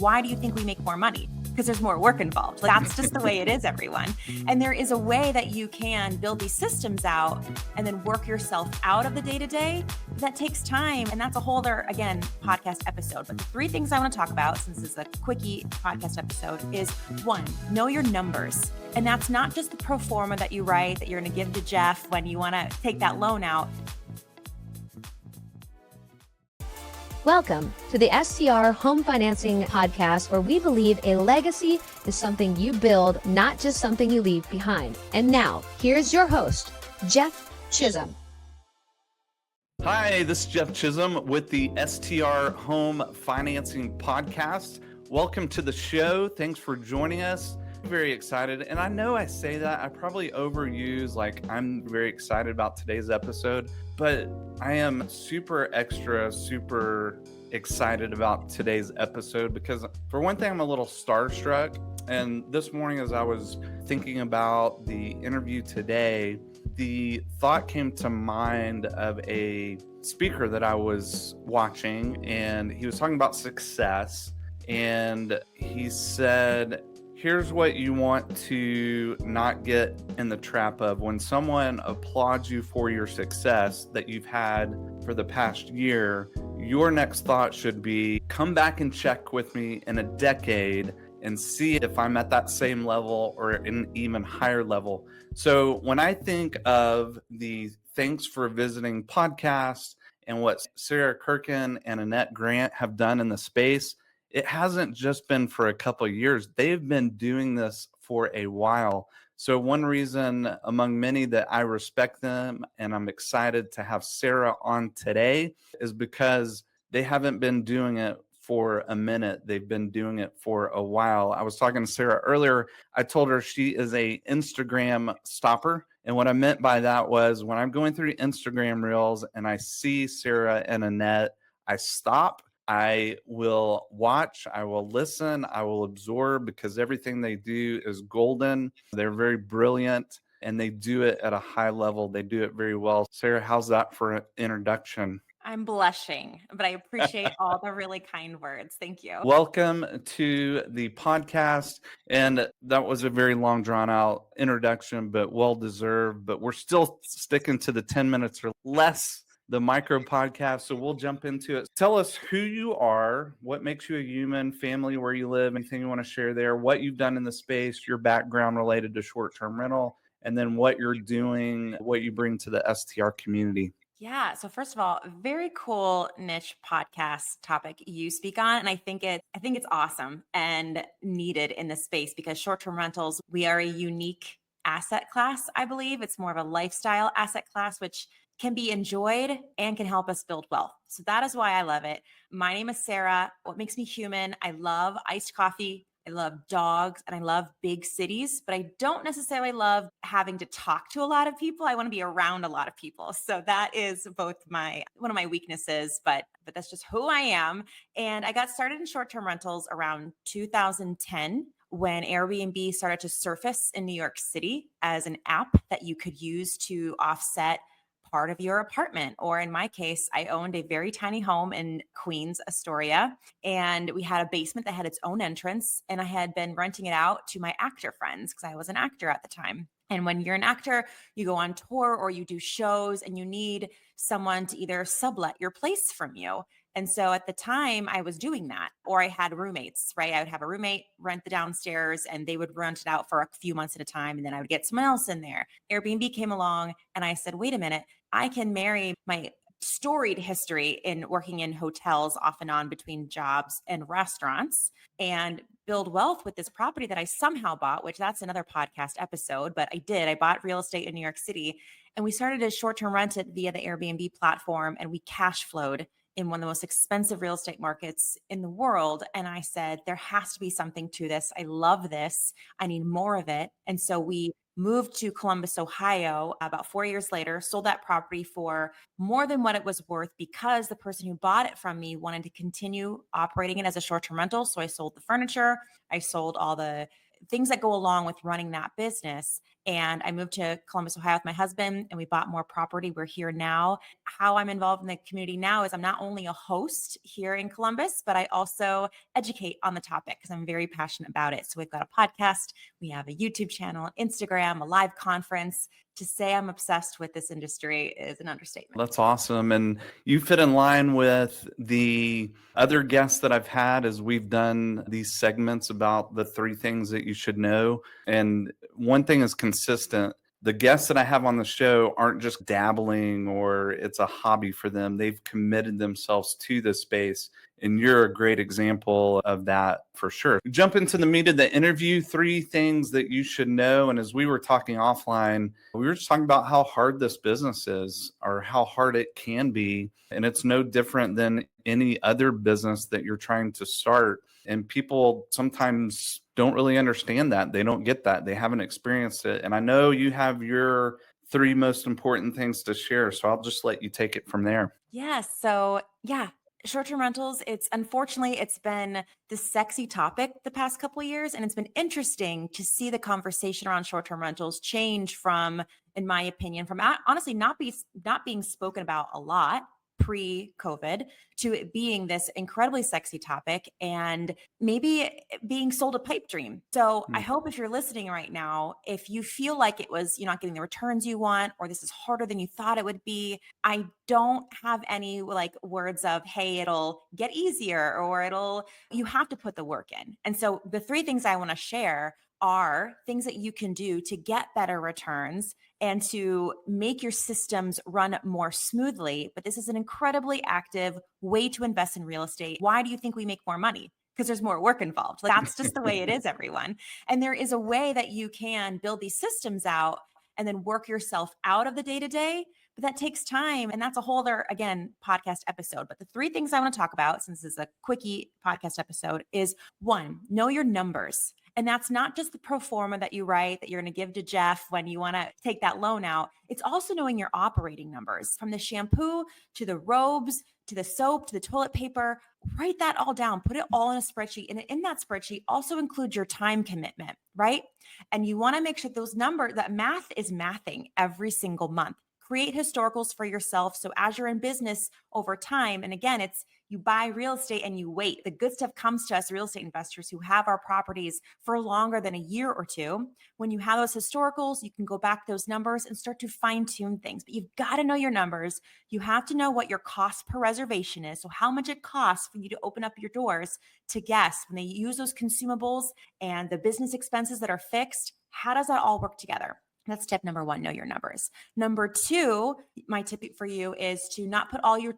Why do you think we make more money? Because there's more work involved. That's just the way it is, everyone. And there is a way that you can build these systems out and then work yourself out of the day-to-day. That takes time. And that's a whole other, again, podcast episode. But the three things I want to talk about, since it's a quickie podcast episode, is one, know your numbers. And that's not just the pro forma that you write that you're going to give to Jeff when you want to take that loan out. Welcome to the STR Home Financing Podcast, where we believe a legacy is something you build, not just something you leave behind. And now, here's your host, Jeff Chisum. Hi, this is Jeff Chisum with the STR Home Financing Podcast. Welcome to the show. Thanks for joining us. Very excited. And I know I say that, I probably overuse, like, I'm very excited about today's episode, but I am super excited about today's episode because, for one thing, I'm a little starstruck. And this morning, as I was thinking about the interview today, the thought came to mind of a speaker that I was watching, and he was talking about success. And he said, here's what you want to not get in the trap of. When someone applauds you for your success that you've had for the past year, your next thought should be, come back and check with me in a decade and see if I'm at that same level or an even higher level. So when I think of the Thanks for Visiting podcast and what Sarah Kirkin and Annette Grant have done in the space, it hasn't just been for a couple of years. They've been doing this for a while. So one reason among many that I respect them and I'm excited to have Sarah on today is because they haven't been doing it for a minute. They've been doing it for a while. I was talking to Sarah earlier. I told her she is a Instagram stopper. And what I meant by that was, when I'm going through Instagram reels and I see Sarah and Annette, I stop. I will watch, I will listen, I will absorb, because everything they do is golden. They're very brilliant and they do it at a high level. They do it very well. Sarah, how's that for an introduction? I'm blushing, but I appreciate all the really kind words. Thank you. Welcome to the podcast. And that was a very long, drawn out introduction, but well deserved. But we're still sticking to the 10 minutes or less, the micro podcast. So we'll jump into it. Tell us who you are, what makes you a human, family, where you live, anything you want to share there, what you've done in the space, your background related to short-term rental, and then what you're doing, what you bring to the STR community. Yeah. So first of all, very cool niche podcast topic you speak on. And I think it's awesome and needed in this space, because short-term rentals, we are a unique asset class. I believe it's more of a lifestyle asset class, which can be enjoyed and can help us build wealth. So that is why I love it. My name is Sarah. What makes me human? I love iced coffee. I love dogs and I love big cities, but I don't necessarily love having to talk to a lot of people. I want to be around a lot of people. So that is both one of my weaknesses, but that's just who I am. And I got started in short-term rentals around 2010. When Airbnb started to surface in New York City as an app that you could use to offset part of your apartment. Or in my case, I owned a very tiny home in Queens, Astoria, and we had a basement that had its own entrance. And I had been renting it out to my actor friends because I was an actor at the time. And when you're an actor, you go on tour or you do shows and you need someone to either sublet your place from you. And so at the time I was doing that, or I had roommates, right? I would have a roommate rent the downstairs and they would rent it out for a few months at a time. And then I would get someone else in there. Airbnb came along and I said, wait a minute, I can marry my storied history in working in hotels off and on between jobs and restaurants and build wealth with this property that I somehow bought, which that's another podcast episode, but I did. I bought real estate in New York City and we started to short-term rent it via the Airbnb platform, and we cash flowed in one of the most expensive real estate markets in the world. And I said, there has to be something to this. I love this. I need more of it. And so we moved to Columbus, Ohio about 4 years later, sold that property for more than what it was worth because the person who bought it from me wanted to continue operating it as a short-term rental. So I sold the furniture. I sold all the things that go along with running that business. And I moved to Columbus, Ohio with my husband, and we bought more property. We're here now. How I'm involved in the community now is I'm not only a host here in Columbus, but I also educate on the topic because I'm very passionate about it. So we've got a podcast, we have a YouTube channel, Instagram, a live conference. To say I'm obsessed with this industry is an understatement. That's awesome. And you fit in line with the other guests that I've had as we've done these segments about the 3 things that you should know. And one thing is consistent. The guests that I have on the show aren't just dabbling or it's a hobby for them. They've committed themselves to this space. And you're a great example of that for sure. Jump into the meat of the interview, 3 things that you should know. And as we were talking offline, we were just talking about how hard this business is or how hard it can be. And it's no different than any other business that you're trying to start. And people sometimes don't really understand that. They don't get that. They haven't experienced it. And I know you have your 3 most important things to share. So I'll just let you take it from there. Short-term rentals, it's been the sexy topic the past couple of years. And it's been interesting to see the conversation around short-term rentals change from, in my opinion, from honestly not being spoken about a lot pre-COVID to it being this incredibly sexy topic and maybe being sold a pipe dream. So I hope if you're listening right now, if you feel like you're not getting the returns you want, or this is harder than you thought it would be, I don't have any like words of, hey, it'll get easier or you have to put the work in. And so the 3 things I want to share are things that you can do to get better returns and to make your systems run more smoothly. But this is an incredibly active way to invest in real estate. Why do you think we make more money? Because there's more work involved. Like, that's just the way it is, everyone. And there is a way that you can build these systems out and then work yourself out of the day-to-day. But that takes time. And that's a whole other, again, podcast episode. But the 3 things I want to talk about, since this is a quickie podcast episode, is 1, know your numbers. And that's not just the pro forma that you write that you're going to give to Jeff when you want to take that loan out. It's also knowing your operating numbers, from the shampoo to the robes, to the soap, to the toilet paper. Write that all down, put it all in a spreadsheet. And in that spreadsheet, also include your time commitment, right? And you want to make sure those numbers, that math is mathing every single month. Create historicals for yourself. So as you're in business over time, and again, you buy real estate and you wait. The good stuff comes to us real estate investors who have our properties for longer than a year or 2. When you have those historicals, you can go back those numbers and start to fine tune things. But you've got to know your numbers. You have to know what your cost per reservation is. So how much it costs for you to open up your doors to guests when they use those consumables and the business expenses that are fixed. How does that all work together? That's tip number 1, know your numbers. Number 2, my tip for you is to not put all your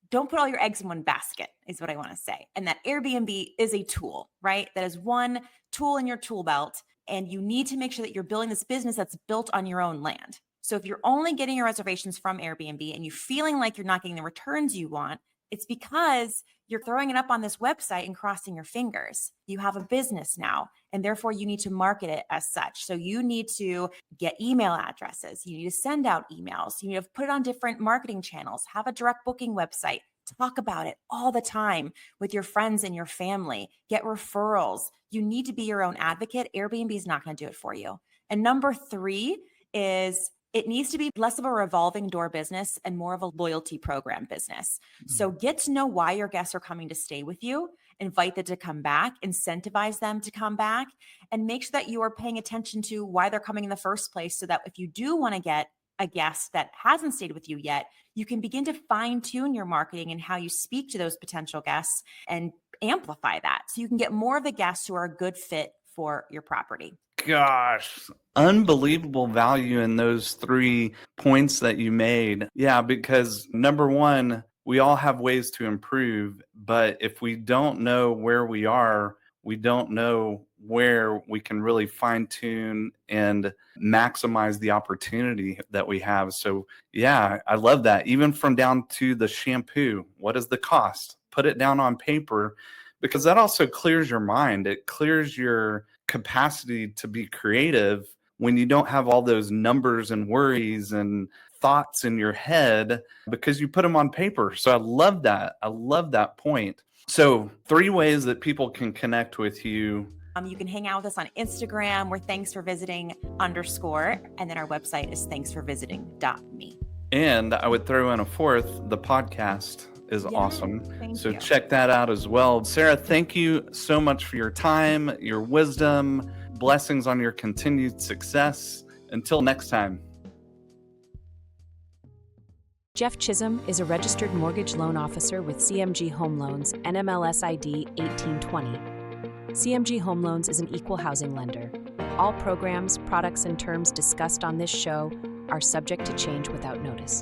don't put all your eggs in one basket, is what I want to say. And that Airbnb is a tool, right? That is one tool in your tool belt. And you need to make sure that you're building this business that's built on your own land. So if you're only getting your reservations from Airbnb and you're feeling like you're not getting the returns you want, it's because you're throwing it up on this website and crossing your fingers. You have a business now, and therefore you need to market it as such. So you need to get email addresses. You need to send out emails. You need to put it on different marketing channels, have a direct booking website, talk about it all the time with your friends and your family, get referrals. You need to be your own advocate. Airbnb is not going to do it for you. And number 3 is it needs to be less of a revolving door business and more of a loyalty program business. So get to know why your guests are coming to stay with you, invite them to come back, incentivize them to come back, and make sure that you are paying attention to why they're coming in the first place, so that if you do want to get a guest that hasn't stayed with you yet, you can begin to fine tune your marketing and how you speak to those potential guests and amplify that so you can get more of the guests who are a good fit for your property. Gosh, unbelievable value in those 3 points that you made. Yeah, because number 1, we all have ways to improve, but if we don't know where we are, we don't know where we can really fine tune and maximize the opportunity that we have. So yeah, I love that. Even from down to the shampoo, what is the cost? Put it down on paper, because that also clears your mind. It clears your capacity to be creative when you don't have all those numbers and worries and thoughts in your head, because you put them on paper. So I love that. I love that point. So 3 ways that people can connect with you You can hang out with us on Instagram. We're thanksforvisiting_. And then our website is thanksforvisiting.me. And I would throw in a fourth, the podcast is awesome. Thank So you. check that out as well. Sarah, thank you so much for your time, your wisdom, blessings on your continued success. Until next time. Jeff Chisum is a registered mortgage loan officer with CMG Home Loans, NMLS ID 1820. CMG Home Loans is an equal housing lender. All programs, products, and terms discussed on this show are subject to change without notice.